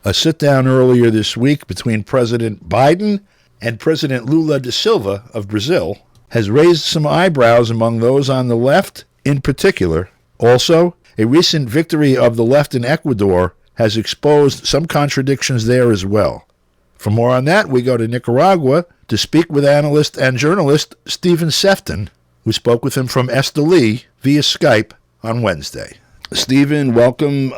A sit-down earlier this week between President Biden and President Lula da Silva of Brazil has raised some eyebrows among those on the left in particular. Also, a recent victory of the left in Ecuador has exposed some contradictions there as well. For more on that, we go to Nicaragua to speak with analyst and journalist Stephen Sefton, who spoke with him from Esteli via Skype on Wednesday. Stephen, welcome.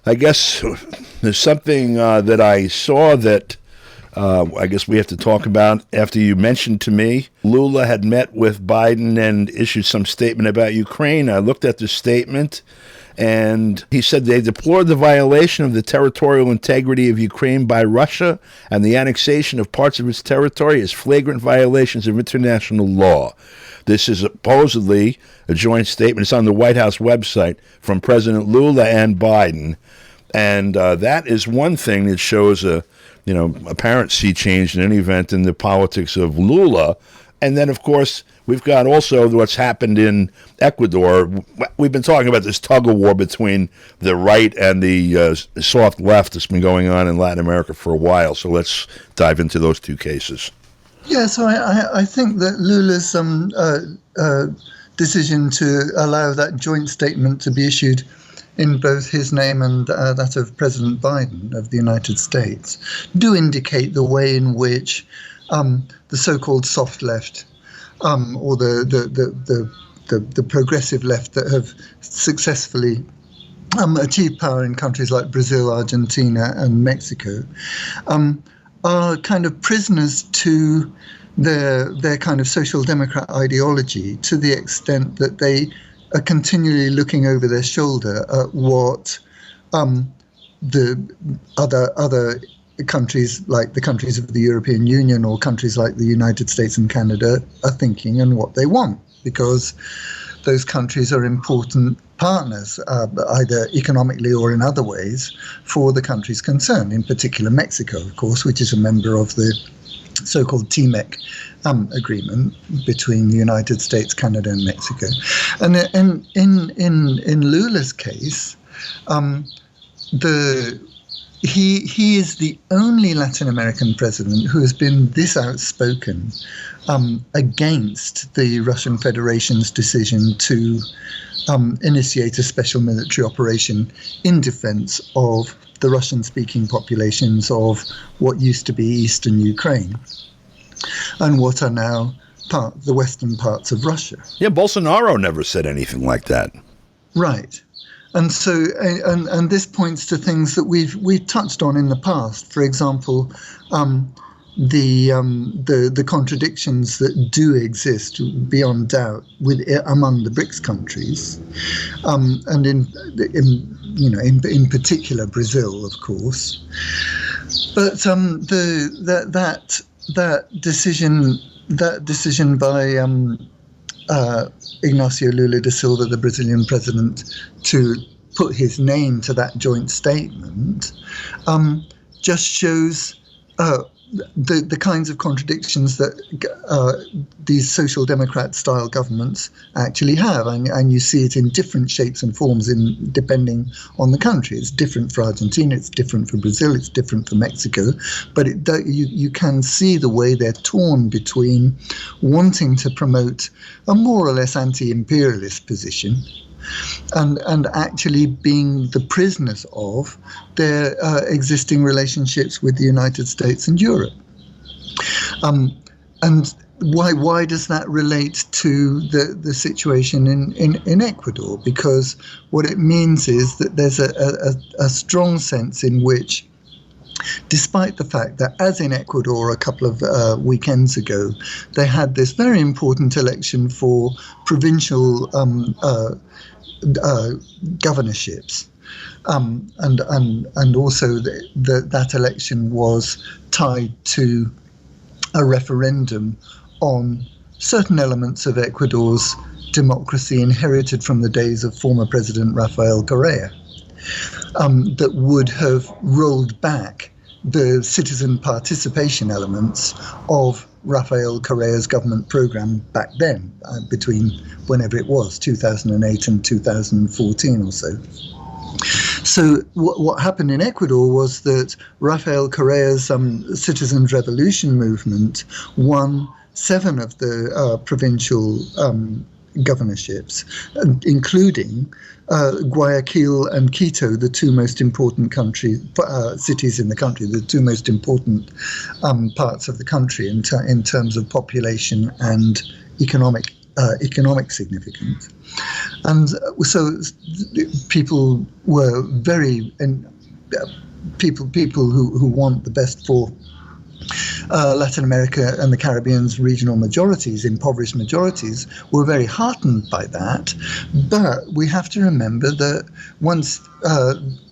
I guess there's something that I saw that I guess we have to talk about after you mentioned to me. Lula had met with Biden and issued some statement about Ukraine. I looked at the statement, and he said they deplored the violation of the territorial integrity of Ukraine by Russia and the annexation of parts of its territory as flagrant violations of international law. This is supposedly a joint statement. It's on the White House website from President Lula and Biden. And that is one thing that shows a apparent sea change in any event in the politics of Lula. And then, of course, we've got also what's happened in Ecuador. We've been talking about this tug-of-war between the right and the soft left that's been going on in Latin America for a while. So let's dive into those two cases. Yeah, so I think that Lula's decision to allow that joint statement to be issued in both his name and that of President Biden of the United States do indicate the way in which the so-called soft left or the progressive left that have successfully achieved power in countries like Brazil, Argentina, and Mexico are kind of prisoners to their kind of social democrat ideology, to the extent that they are continually looking over their shoulder at what the other countries, like the countries of the European Union or countries like the United States and Canada, are thinking and what they want, because those countries are important partners, either economically or in other ways, for the countries concerned, in particular Mexico, of course, which is a member of the so-called TMEC agreement between the United States, Canada, and Mexico. And in Lula's case, he is the only Latin American president who has been this outspoken against the Russian Federation's decision to initiate a special military operation in defense of the Russian-speaking populations of what used to be eastern Ukraine and what are now the western parts of Russia. Yeah, Bolsonaro never said anything like that. Right. And so, and this points to things that we've touched on in the past. For example, the contradictions that do exist beyond doubt among the BRICS countries, and in particular Brazil, of course. But that decision by Ignacio Lula da Silva, the Brazilian president, to put his name to that joint statement just shows the kinds of contradictions that these social democrat style governments actually have, and you see it in different shapes and forms depending on the country. It's different for Argentina, it's different for Brazil, it's different for Mexico, but you can see the way they're torn between wanting to promote a more or less anti-imperialist position and actually being the prisoners of their existing relationships with the United States and Europe. And why does that relate to the situation in Ecuador? Because what it means is that there's a strong sense in which, despite the fact that, as in Ecuador a couple of weekends ago, they had this very important election for provincial governorships, and also that election was tied to a referendum on certain elements of Ecuador's democracy inherited from the days of former President Rafael Correa, that would have rolled back the citizen participation elements of Rafael Correa's government program back then, between whenever it was, 2008 and 2014 or so. So what happened in Ecuador was that Rafael Correa's citizens' revolution movement won 7 of the provincial governorships, including Guayaquil and Quito, the 2 most important cities in the country, the 2 most important parts of the country in terms of population and economic significance. And so people were people who want the best for Latin America and the Caribbean's regional majorities, impoverished majorities, were very heartened by that. But we have to remember that once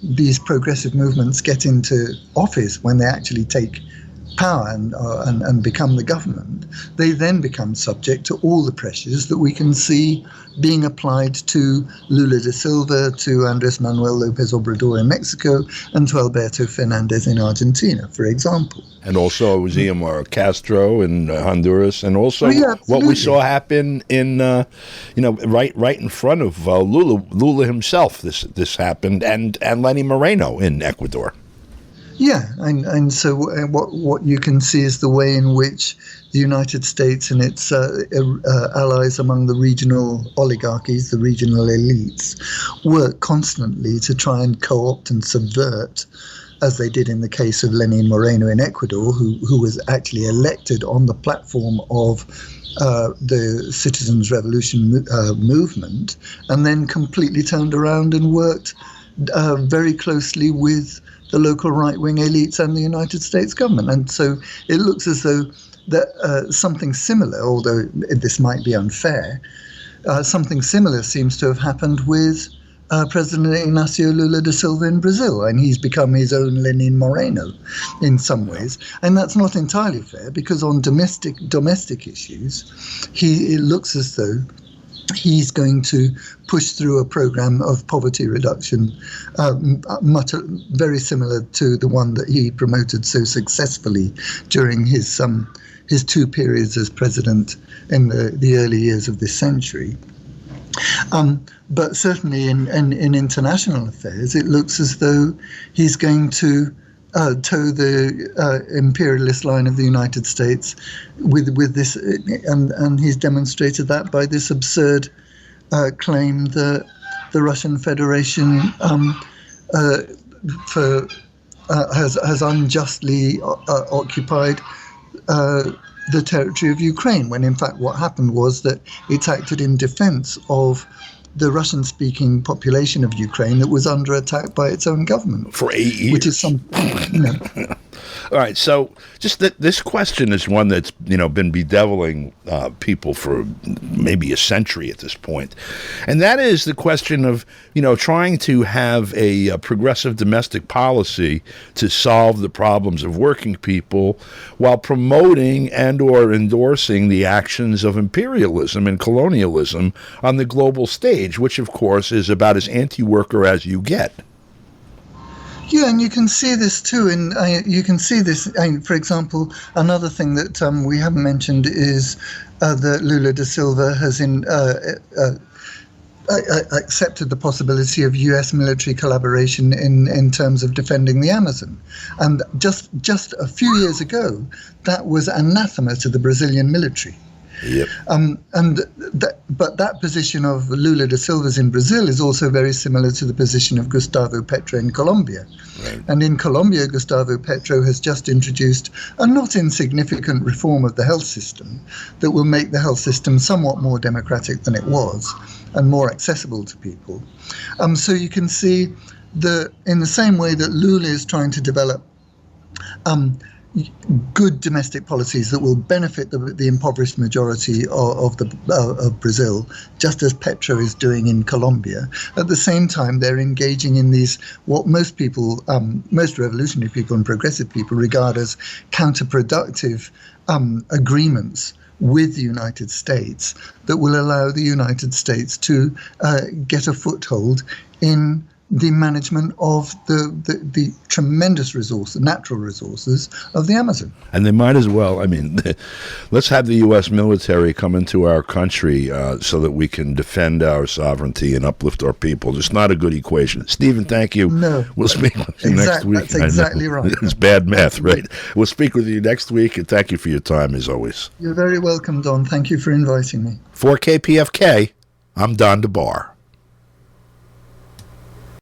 these progressive movements get into office, when they actually take power and become the government, they then become subject to all the pressures that we can see being applied to Lula da Silva, to Andrés Manuel López Obrador in Mexico, and to Alberto Fernández in Argentina, for example. And also Xiomara Castro in Honduras, and also what we saw happen in, right in front of Lula himself. This happened, and Lenny Moreno in Ecuador. Yeah, and so what you can see is the way in which the United States and its allies among the regional oligarchies, the regional elites, work constantly to try and co-opt and subvert, as they did in the case of Lenin Moreno in Ecuador, who was actually elected on the platform of the citizens' revolution movement, and then completely turned around and worked very closely with the local right-wing elites and the United States government. And so it looks as though that something similar, although this might be unfair, something similar seems to have happened with President Inácio Lula da Silva in Brazil, and he's become his own Lenin Moreno in some ways. And that's not entirely fair, because on domestic issues, it looks as though he's going to push through a program of poverty reduction, very similar to the one that he promoted so successfully during his 2 periods as president in the early years of this century. But certainly in international affairs, it looks as though he's going to toe the imperialist line of the United States with this, and he's demonstrated that by this absurd claim that the Russian Federation has unjustly occupied the territory of Ukraine, when in fact what happened was that it acted in defense of the Russian-speaking population of Ukraine that was under attack by its own government. For 8 years. Which is something, All right, so just this question is one that's been bedeviling people for maybe a century at this point, and that is the question of trying to have a progressive domestic policy to solve the problems of working people while promoting and or endorsing the actions of imperialism and colonialism on the global stage, which of course is about as anti-worker as you get. Yeah, and you can see this too. For example, another thing that we haven't mentioned is that Lula da Silva has accepted the possibility of U.S. military collaboration in terms of defending the Amazon. And just a few years ago, that was anathema to the Brazilian military. Yep. But that position of Lula da Silva's in Brazil is also very similar to the position of Gustavo Petro in Colombia. Right. And in Colombia, Gustavo Petro has just introduced a not insignificant reform of the health system that will make the health system somewhat more democratic than it was and more accessible to people. So you can see that in the same way that Lula is trying to develop good domestic policies that will benefit the impoverished majority of Brazil, just as Petro is doing in Colombia. At the same time, they're engaging in these what most revolutionary people and progressive people regard as counterproductive agreements with the United States that will allow the United States to get a foothold in the management of the tremendous resource, the natural resources of the Amazon. And they might as well, I mean, let's have the U.S. military come into our country so that we can defend our sovereignty and uplift our people. It's not a good equation. Stephen, thank you. No. We'll speak with you next week. That's exactly right. It's bad math, right? We'll speak with you next week, and thank you for your time, as always. You're very welcome, Don. Thank you for inviting me. For KPFK, I'm Don DeBar.